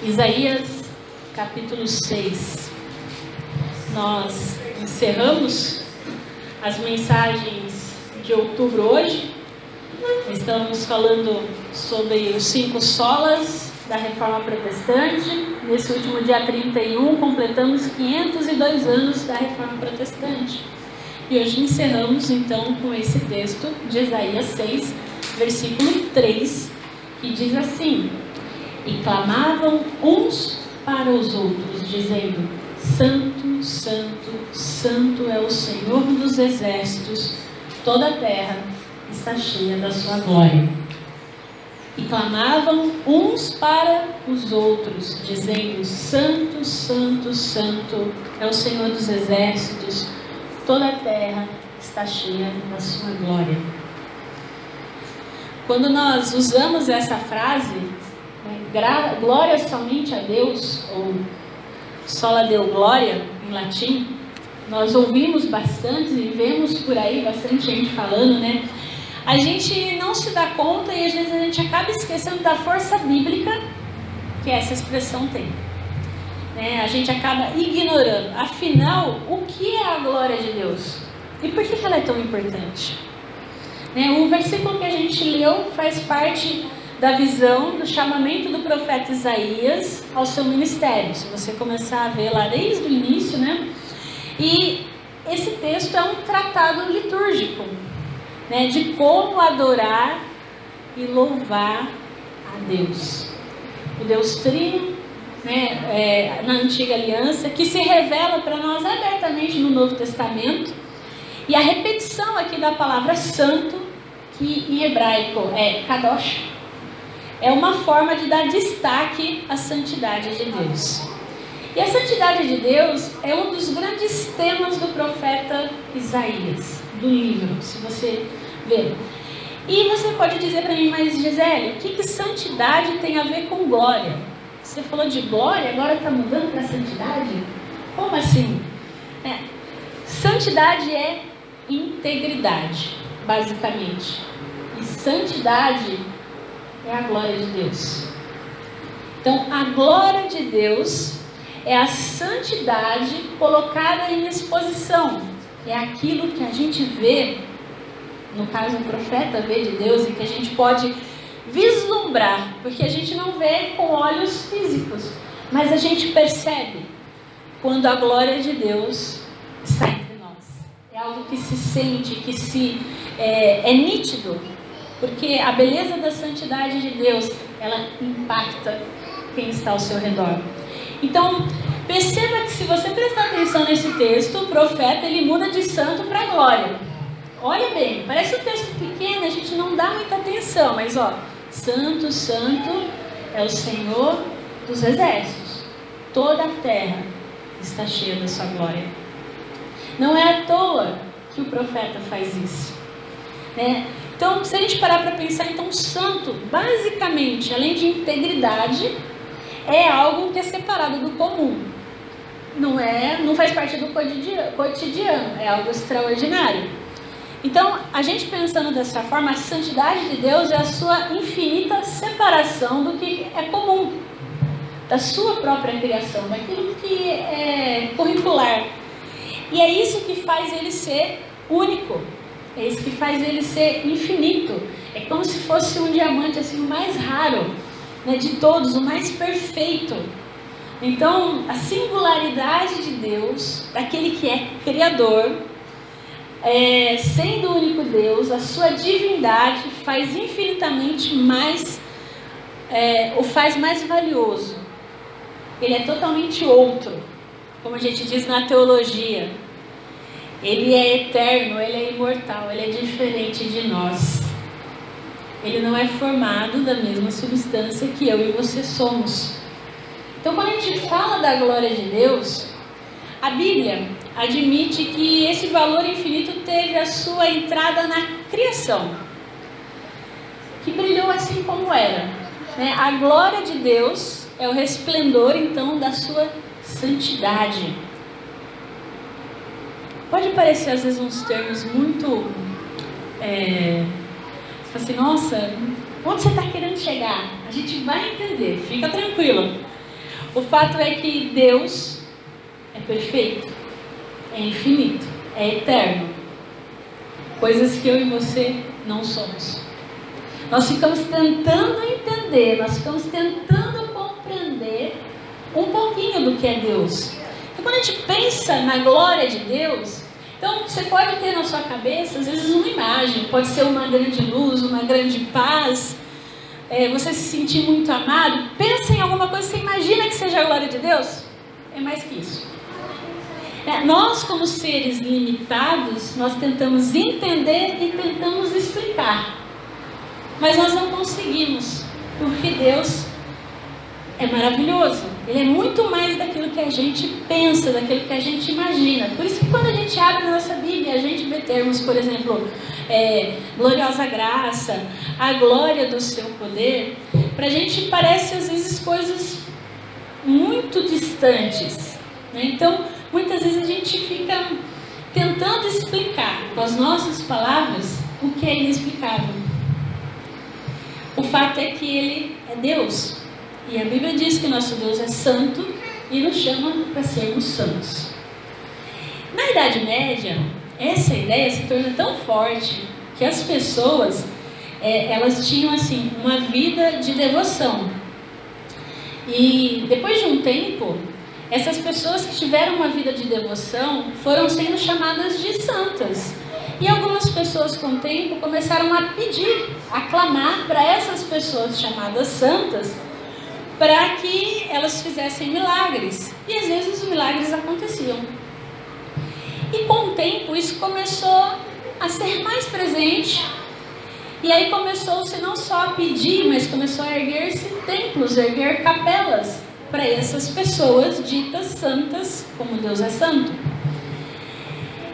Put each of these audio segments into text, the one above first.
Isaías capítulo 6. Nós encerramos as mensagens de outubro hoje. Estamos falando sobre os 5 solas da Reforma Protestante. Nesse último dia 31, completamos 502 anos da Reforma Protestante. E hoje encerramos então com esse texto de Isaías 6, versículo 3, que diz assim: E clamavam uns para os outros, dizendo: Santo, Santo, Santo é o Senhor dos exércitos, toda a terra está cheia da sua glória. E clamavam uns para os outros, dizendo: Santo, Santo, Santo é o Senhor dos exércitos, toda a terra está cheia da sua glória. Quando nós usamos essa frase, glória somente a Deus, ou sola deo gloria em latim, nós ouvimos bastante e vemos por aí bastante gente falando, né? A gente não se dá conta e às vezes a gente acaba esquecendo da força bíblica que essa expressão tem, né? A gente acaba ignorando. Afinal, o que é a glória de Deus? E por que ela é tão importante? O versículo que a gente leu faz parte da visão do chamamento do profeta Isaías ao seu ministério. Se você começar a ver lá desde o início, né? E esse texto é um tratado litúrgico, né, de como adorar e louvar a Deus. O Deus Trino, né, na Antiga Aliança, que se revela para nós abertamente no Novo Testamento. E a repetição aqui da palavra santo, que em hebraico é kadosh, é uma forma de dar destaque à santidade de Deus. E a santidade de Deus é um dos grandes temas do profeta Isaías, do livro, se você ver. E você pode dizer para mim: mas Gisele, o que santidade tem a ver com glória? Você falou de glória, agora está mudando para santidade? Como assim? Santidade é integridade, basicamente. E santidade é a glória de Deus. Então, a glória de Deus é a santidade colocada em exposição. É aquilo que a gente vê, no caso o profeta vê de Deus, e que a gente pode vislumbrar, porque a gente não vê com olhos físicos, mas a gente percebe quando a glória de Deus está entre nós. É algo que se sente, que é nítido, porque a beleza da santidade de Deus, ela impacta quem está ao seu redor. Então, perceba que se você prestar atenção nesse texto, o profeta ele muda de santo para glória. Olha bem, parece um texto pequeno, a gente não dá muita atenção, mas ó, santo, santo é o Senhor dos exércitos, toda a terra está cheia da sua glória. Não é à toa que o profeta faz isso, né? Então, se a gente parar para pensar, então, santo, basicamente, além de integridade, é algo que é separado do comum. Não faz parte do cotidiano, é algo extraordinário. Então, a gente pensando dessa forma, a santidade de Deus é a sua infinita separação do que é comum, da sua própria criação, daquilo que é curricular. E é isso que faz ele ser único. É isso que faz ele ser infinito. É como se fosse um diamante assim, o mais raro, né, de todos, o mais perfeito. Então, a singularidade de Deus, daquele que é Criador, sendo o único Deus, a sua divindade faz infinitamente mais, o faz mais valioso. Ele é totalmente outro, como a gente diz na teologia. Ele é eterno, ele é imortal, ele é diferente de nós. Ele não é formado da mesma substância que eu e você somos. Então, quando a gente fala da glória de Deus, a Bíblia admite que esse valor infinito teve a sua entrada na criação, que brilhou assim como era, né? A glória de Deus é o resplendor, então, da sua santidade. Pode parecer às vezes uns termos muito você fala assim: nossa, onde você está querendo chegar? A gente vai entender, fica tranquilo. O fato é que Deus é perfeito, é infinito, é eterno. Coisas que eu e você não somos. Nós ficamos tentando entender, nós ficamos tentando compreender um pouquinho do que é Deus. E quando a gente pensa na glória de Deus, então você pode ter na sua cabeça, às vezes, uma imagem, pode ser uma grande luz, uma grande paz, você se sentir muito amado. Pensa em alguma coisa, você imagina que seja a glória de Deus? É mais que isso. Nós, como seres limitados, nós tentamos entender e tentamos explicar. Mas nós não conseguimos, porque Deus é maravilhoso. Ele é muito mais daquilo que a gente pensa, daquilo que a gente imagina. Por isso que quando a gente abre a nossa Bíblia, a gente vê termos, por exemplo, gloriosa graça, a glória do seu poder. Para a gente parece às vezes coisas muito distantes, né? Então, muitas vezes a gente fica tentando explicar com as nossas palavras o que é inexplicável. O fato é que Ele é Deus. E a Bíblia diz que nosso Deus é santo e nos chama para sermos santos. Na Idade Média, essa ideia se torna tão forte que as pessoas, elas tinham assim, uma vida de devoção. E depois de um tempo, essas pessoas que tiveram uma vida de devoção foram sendo chamadas de santas. E algumas pessoas com o tempo começaram a pedir, a clamar para essas pessoas chamadas santas, para que elas fizessem milagres. E às vezes os milagres aconteciam. E com o tempo isso começou a ser mais presente. E aí começou-se não só a pedir, mas começou a erguer-se templos, erguer capelas para essas pessoas ditas santas, como Deus é santo.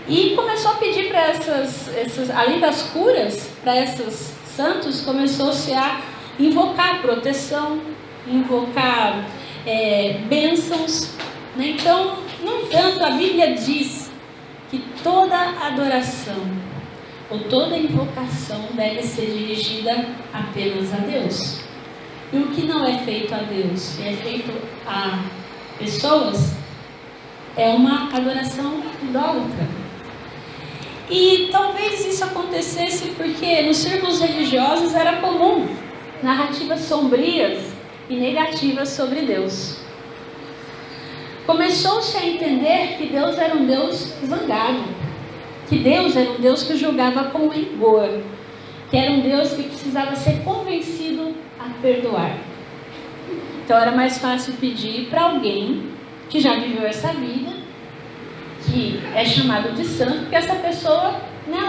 E começou a pedir para essas, além das curas, para esses santos, começou-se a invocar proteção, invocar bênçãos, né? Então, no entanto, a Bíblia diz que toda adoração ou toda invocação deve ser dirigida apenas a Deus. E o que não é feito a Deus e é feito a pessoas é uma adoração idólatra. E talvez isso acontecesse porque nos círculos religiosos era comum narrativas sombrias e negativas sobre Deus. Começou-se a entender que Deus era um Deus zangado, que Deus era um Deus que julgava com rigor, que era um Deus que precisava ser convencido a perdoar. Então era mais fácil pedir para alguém que já viveu essa vida, que é chamado de santo, porque essa pessoa, né,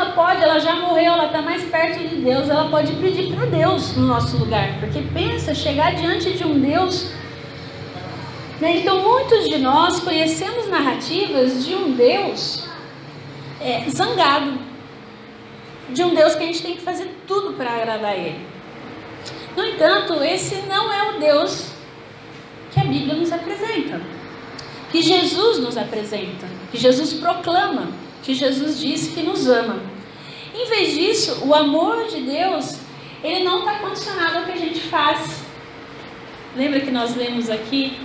ela já morreu, ela está mais perto de Deus, ela pode pedir para Deus no nosso lugar, porque pensa, chegar diante de um Deus, né? Então muitos de nós conhecemos narrativas de um Deus zangado, de um Deus que a gente tem que fazer tudo para agradar Ele. No entanto, esse não é o Deus que a Bíblia nos apresenta, que Jesus nos apresenta, que Jesus proclama, que Jesus diz que nos ama. Em vez disso, o amor de Deus, ele não está condicionado ao que a gente faz. Lembra que nós lemos aqui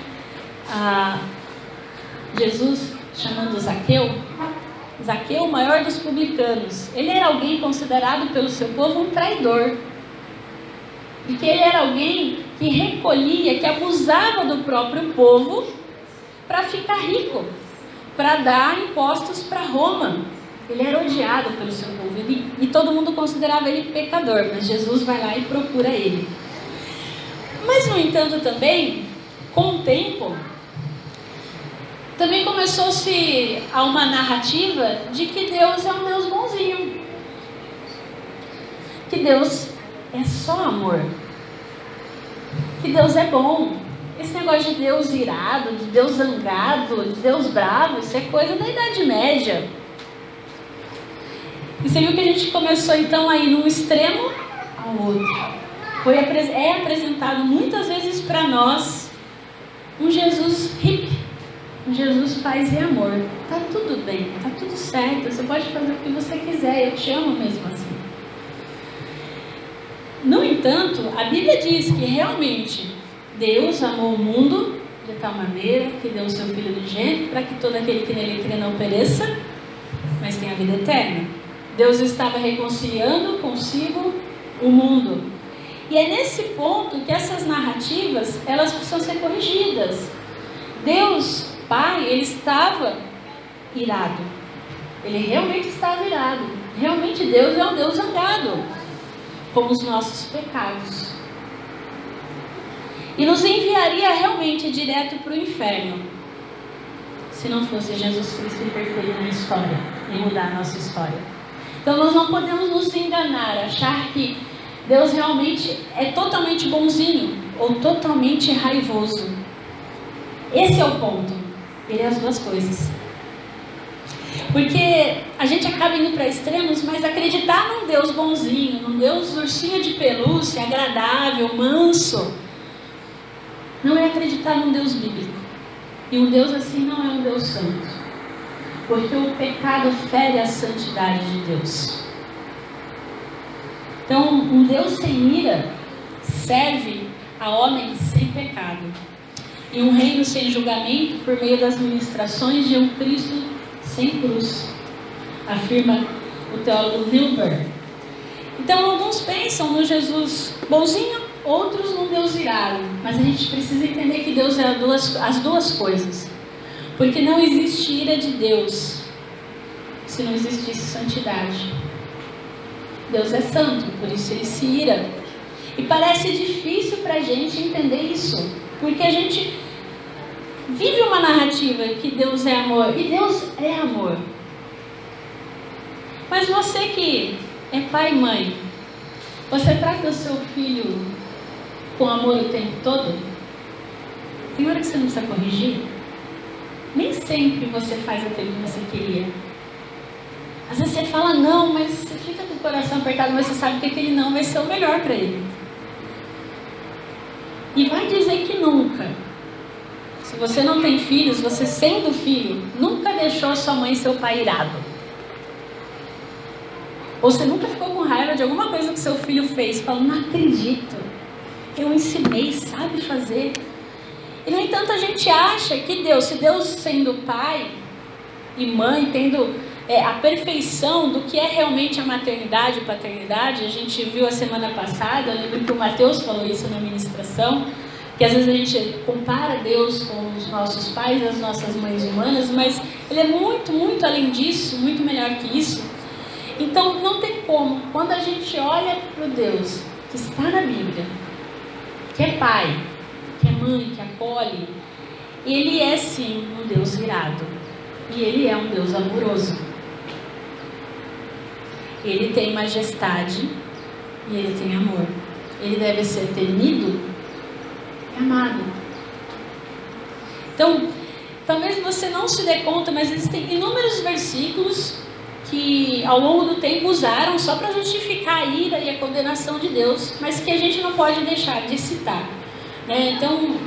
Jesus chamando Zaqueu? Zaqueu, o maior dos publicanos. Ele era alguém considerado pelo seu povo um traidor. Porque ele era alguém que recolhia, que abusava do próprio povo para ficar rico, para dar impostos para Roma. Ele era odiado pelo seu povo e todo mundo considerava ele pecador, mas Jesus vai lá e procura ele. Mas, no entanto, também, com o tempo, também começou-se a uma narrativa de que Deus é um Deus bonzinho, que Deus é só amor, que Deus é bom. Esse negócio de Deus irado, de Deus zangado, de Deus bravo, isso é coisa da Idade Média. E você viu que a gente começou então a ir num extremo ao outro. É apresentado muitas vezes para nós um Jesus hippie, um Jesus paz e amor. Tá tudo bem, tá tudo certo, você pode fazer o que você quiser, eu te amo mesmo assim. No entanto, a Bíblia diz que realmente Deus amou o mundo de tal maneira que deu o seu Filho unigênito, para que todo aquele que nele crê não pereça, mas tenha a vida eterna. Deus estava reconciliando consigo o mundo. E é nesse ponto que essas narrativas, elas precisam ser corrigidas. Deus, Pai, Ele estava irado. Ele realmente estava irado. Realmente Deus é um Deus zangado com os nossos pecados. E nos enviaria realmente direto para o inferno, se não fosse Jesus Cristo interferir na história e mudar a nossa história. Então nós não podemos nos enganar, achar que Deus realmente é totalmente bonzinho ou totalmente raivoso. Esse é o ponto. Ele é as duas coisas. Porque a gente acaba indo para extremos, mas acreditar num Deus bonzinho, num Deus ursinho de pelúcia, agradável, manso, não é acreditar num Deus bíblico. E um Deus assim não é um Deus santo. Porque o pecado fere a santidade de Deus. Então, um Deus sem ira serve a homens sem pecado. E um reino sem julgamento por meio das ministrações de um Cristo sem cruz, afirma o teólogo Wilber. Então, alguns pensam no Jesus bonzinho, outros no Deus irado. Mas a gente precisa entender que Deus é as duas coisas. Porque não existe ira de Deus se não existisse santidade. Deus é santo, por isso Ele se ira. E parece difícil para a gente entender isso, porque a gente vive uma narrativa que Deus é amor, e Deus é amor. Mas você que é pai e mãe, você trata o seu filho com amor o tempo todo? Tem hora que você não precisa corrigir? Nem sempre você faz aquilo que você queria. Às vezes você fala não, mas você fica com o coração apertado, mas você sabe que aquele não vai ser o melhor para ele. E vai dizer que nunca. Se você não tem filhos, você sendo filho, nunca deixou sua mãe e seu pai irado. Ou você nunca ficou com raiva de alguma coisa que seu filho fez, falando, não acredito, eu ensinei, sabe fazer. E no entanto a gente acha que Deus, se Deus sendo pai e mãe, tendo a perfeição do que é realmente a maternidade e paternidade, a gente viu a semana passada, eu lembro que o Mateus falou isso na ministração, que às vezes a gente compara Deus com os nossos pais, as nossas mães humanas, mas Ele é muito, muito além disso, muito melhor que isso. Então não tem como, quando a gente olha para o Deus que está na Bíblia, que é pai, que é mãe, que acolhe, Ele é sim um Deus irado, e Ele é um Deus amoroso. Ele tem majestade e Ele tem amor. Ele deve ser temido e amado. Então, talvez você não se dê conta, mas existem inúmeros versículos que ao longo do tempo usaram só para justificar a ira e a condenação de Deus, mas que a gente não pode deixar de citar, né? Então,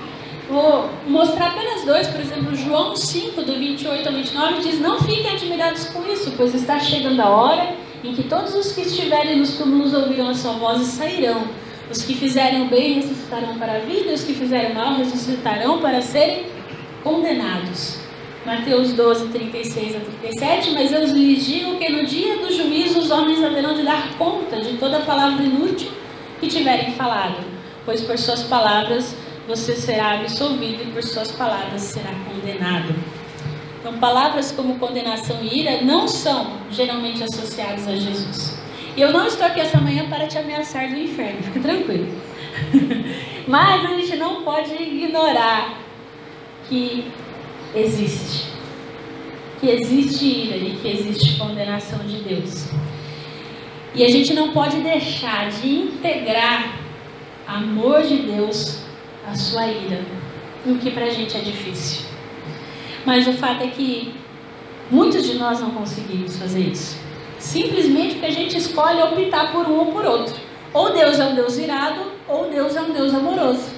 vou mostrar apenas dois. Por exemplo, João 5, do 28 ao 29, diz, não fiquem admirados com isso, pois está chegando a hora em que todos os que estiverem nos túmulos ouvirão a sua voz e sairão. Os que fizerem o bem ressuscitarão para a vida, e os que fizerem o mal ressuscitarão para serem condenados. Mateus 12, 36 a 37, mas eu lhes digo que no dia do juízo os homens haverão de dar conta de toda a palavra inútil que tiverem falado, pois por suas palavras você será absolvido e por suas palavras será condenado. Então, palavras como condenação e ira não são geralmente associadas a Jesus. E eu não estou aqui essa manhã para te ameaçar do inferno, fique tranquilo. Mas a gente não pode ignorar que existe ira e que existe condenação de Deus. E a gente não pode deixar de integrar amor de Deus à sua ira, o que pra gente é difícil. Mas o fato é que muitos de nós não conseguimos fazer isso. Simplesmente porque a gente escolhe optar por um ou por outro. Ou Deus é um Deus irado, ou Deus é um Deus amoroso.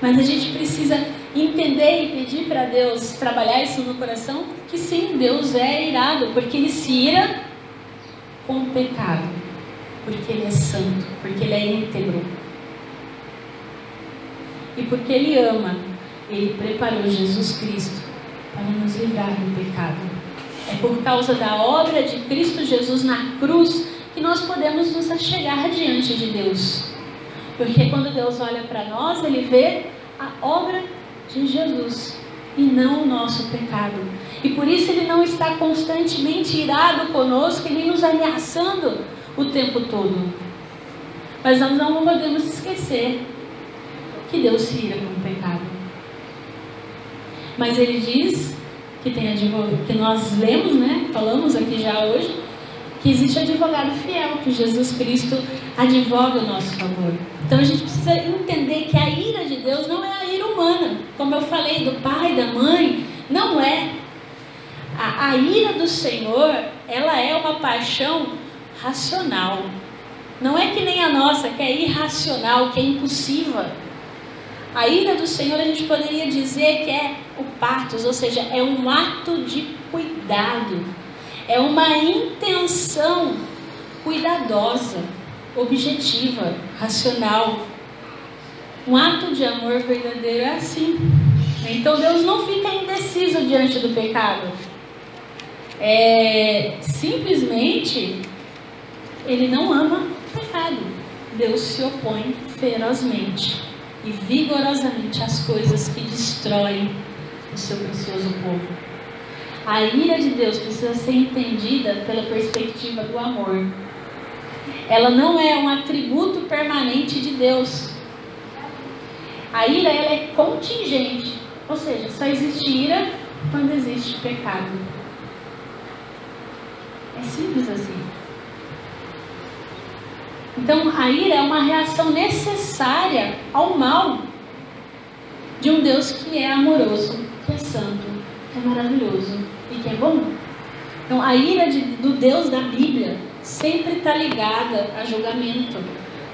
Mas a gente precisa entender e pedir para Deus trabalhar isso no coração, que sim, Deus é irado, porque Ele se ira com o pecado, porque Ele é santo, porque Ele é íntegro. E porque Ele ama, Ele preparou Jesus Cristo para nos livrar do pecado. É por causa da obra de Cristo Jesus na cruz que nós podemos nos achegar diante de Deus. Porque quando Deus olha para nós, Ele vê a obra de Jesus e não o nosso pecado. E por isso Ele não está constantemente irado conosco, nem nos ameaçando o tempo todo. Mas nós não podemos esquecer que Deus se ira com o pecado. Mas Ele diz que tem advogado, que nós lemos, né? Falamos aqui já hoje, que existe advogado fiel, que Jesus Cristo advoga o nosso favor. Então a gente precisa entender que a ira de Deus não é a ira humana, como eu falei do pai, da mãe, não é. A ira do Senhor, ela é uma paixão racional. Não é que nem a nossa, que é irracional, que é impulsiva. A ira do Senhor a gente poderia dizer que é o pathos, ou seja, é um ato de cuidado. É uma intenção cuidadosa, objetiva, racional. Um ato de amor verdadeiro é assim. Então Deus não fica indeciso diante do pecado. Simplesmente Ele não ama o pecado. Deus se opõe ferozmente e vigorosamente às coisas que destroem o seu precioso povo. A ira de Deus precisa ser entendida pela perspectiva do amor. Ela não é um atributo permanente de Deus. A ira, ela é contingente, ou seja, só existe ira quando existe pecado. É simples assim. Então a ira é uma reação necessária ao mal de um Deus que é amoroso, que é santo, que é maravilhoso e que é bom. Então a ira do Deus da Bíblia sempre está ligada a julgamento.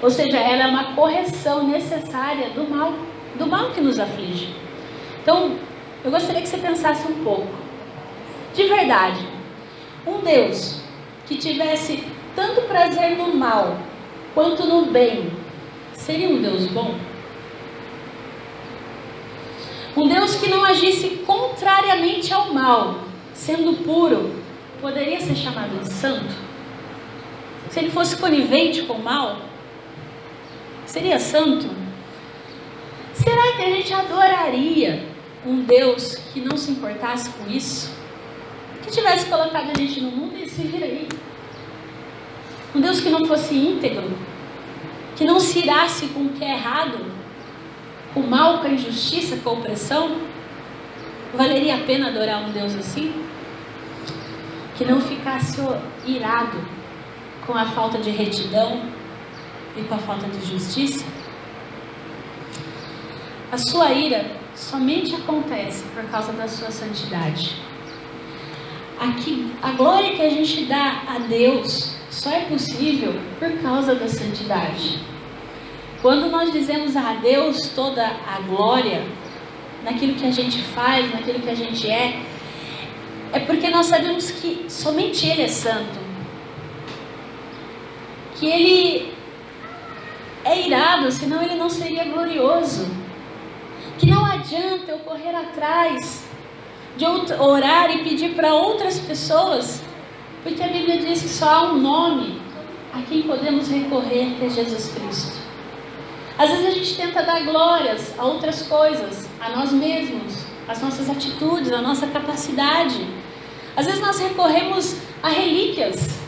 Ou seja, ela é uma correção necessária do mal que nos aflige. Então, eu gostaria que você pensasse um pouco. De verdade, um Deus que tivesse tanto prazer no mal quanto no bem, seria um Deus bom? Um Deus que não agisse contrariamente ao mal, sendo puro, poderia ser chamado de santo? Se ele fosse conivente com o mal, seria santo? Será que a gente adoraria um Deus que não se importasse com isso? Que tivesse colocado a gente no mundo e se vira aí? Um Deus que não fosse íntegro, que não se irasse com o que é errado, com o mal, com a injustiça, com a opressão? Valeria a pena adorar um Deus assim? Que não ficasse irado com a falta de retidão e com a falta de justiça? A sua ira somente acontece por causa da sua santidade. Aqui, a glória que a gente dá a Deus só é possível por causa da santidade. Quando nós dizemos a Deus toda a glória, naquilo que a gente faz, naquilo que a gente é porque nós sabemos que somente Ele é santo. Que Ele é irado, senão Ele não seria glorioso. Que não adianta eu correr atrás de orar e pedir para outras pessoas, porque a Bíblia diz que só há um nome a quem podemos recorrer, que é Jesus Cristo. Às vezes a gente tenta dar glórias a outras coisas, a nós mesmos, as nossas atitudes, a nossa capacidade. Às vezes nós recorremos a relíquias,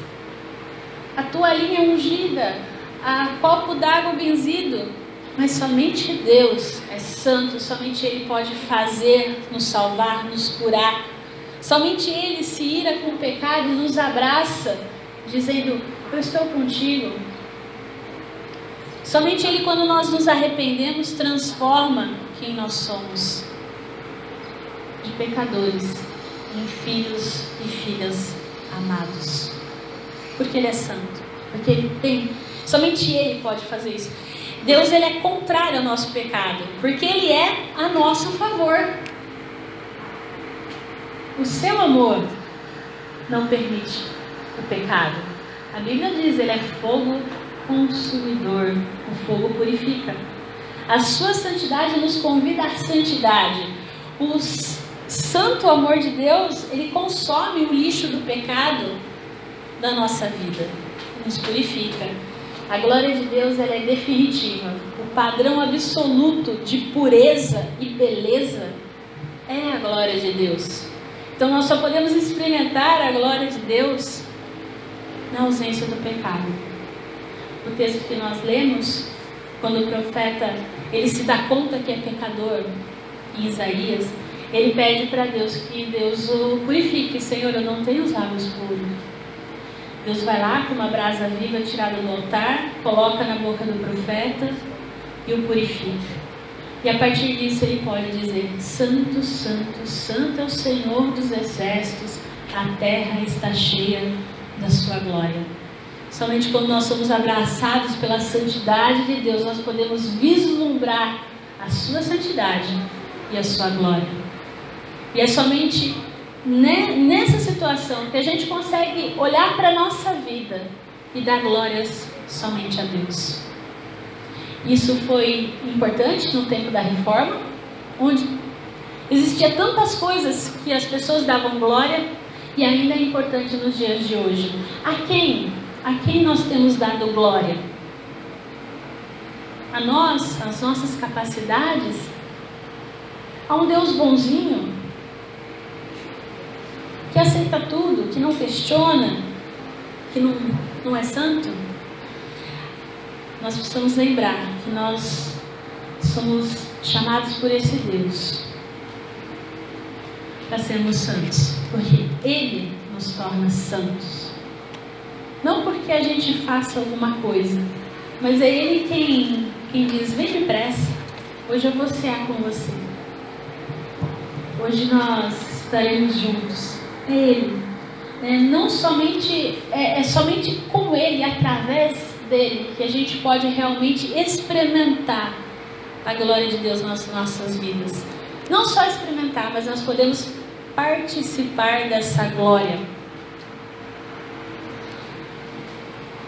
a toalhinha ungida, a copo d'água benzido, mas somente Deus é santo, somente Ele pode fazer, nos salvar, nos curar. Somente Ele se ira com o pecado e nos abraça, dizendo: eu estou contigo. Somente Ele, quando nós nos arrependemos, transforma quem nós somos, de pecadores em filhos e filhas amados. Porque Ele é santo, porque Ele tem, somente Ele pode fazer isso. Deus, Ele é contrário ao nosso pecado, porque Ele é a nosso favor. O seu amor não permite o pecado. A Bíblia diz: Ele é fogo consumidor, o fogo purifica. A sua santidade nos convida à santidade. O santo amor de Deus, ele consome o lixo do pecado da nossa vida, nos purifica. A glória de Deus, ela é definitiva. O padrão absoluto de pureza e beleza é a glória de Deus. Então nós só podemos experimentar a glória de Deus na ausência do pecado. O texto que nós lemos, quando o profeta ele se dá conta que é pecador, em Isaías, ele pede para Deus que Deus o purifique. Senhor, eu não tenho os lábios puros. Deus vai lá com uma brasa viva tirada do altar, coloca na boca do profeta e o purifica. E a partir disso ele pode dizer: Santo, Santo, Santo é o Senhor dos exércitos, a terra está cheia da sua glória. Somente quando nós somos abraçados pela santidade de Deus, nós podemos vislumbrar a sua santidade e a sua glória. E é somente nessa situação que a gente consegue olhar para a nossa vida e dar glórias somente a Deus. Isso foi importante no tempo da Reforma, onde existia tantas coisas que as pessoas davam glória, e ainda é importante nos dias de hoje. A quem nós temos dado glória? A nós, as nossas capacidades? A um Deus bonzinho, que aceita tudo, que não questiona, que não é santo? Nós precisamos lembrar que nós somos chamados por esse Deus para sermos santos, porque Ele nos torna santos. Não porque a gente faça alguma coisa, mas é Ele quem diz: vem depressa, hoje eu vou cear com você, hoje nós estaremos juntos. É Ele, não somente, é somente com Ele, através dele, que a gente pode realmente experimentar a glória de Deus nas nossas vidas. Não só experimentar, mas nós podemos participar dessa glória.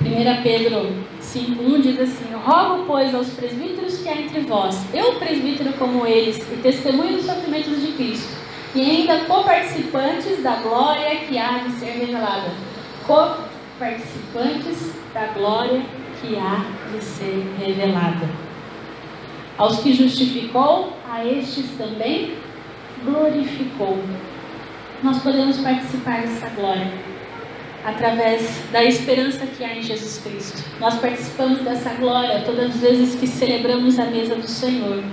1 Pedro 5:1 diz assim: rogo, pois, aos presbíteros que há entre vós, eu presbítero como eles, e testemunho dos sofrimentos de Cristo, e ainda coparticipantes da glória que há de ser revelada. Participantes da glória que há de ser revelada. Aos que justificou, a estes também glorificou. Nós podemos participar dessa glória através da esperança que há em Jesus Cristo. Nós participamos dessa glória todas as vezes que celebramos a mesa do Senhor.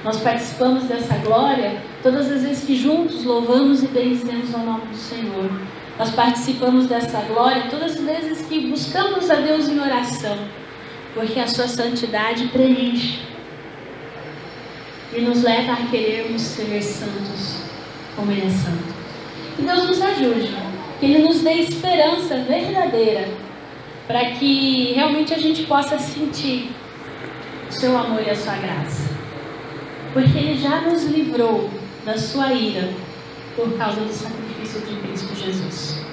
Nós participamos dessa glória todas as vezes que juntos louvamos e bendizemos o nome do Senhor. Nós participamos dessa glória todas as vezes que buscamos a Deus em oração, porque a sua santidade preenche e nos leva a querermos ser santos como Ele é santo. Que Deus nos ajude, que Ele nos dê esperança verdadeira, para que realmente a gente possa sentir o seu amor e a sua graça, porque Ele já nos livrou da sua ira por causa do sacrifício de Cristo Jesus.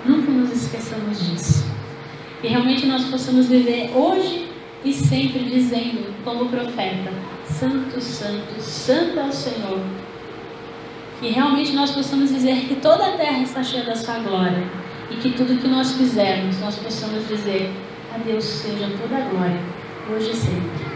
Nunca nos esqueçamos disso. E realmente nós possamos viver hoje e sempre dizendo, como profeta: Santo, Santo, Santo é o Senhor. Que realmente nós possamos dizer que toda a terra está cheia da sua glória, e que tudo que nós fizermos, nós possamos dizer: a Deus seja toda a glória, hoje e sempre.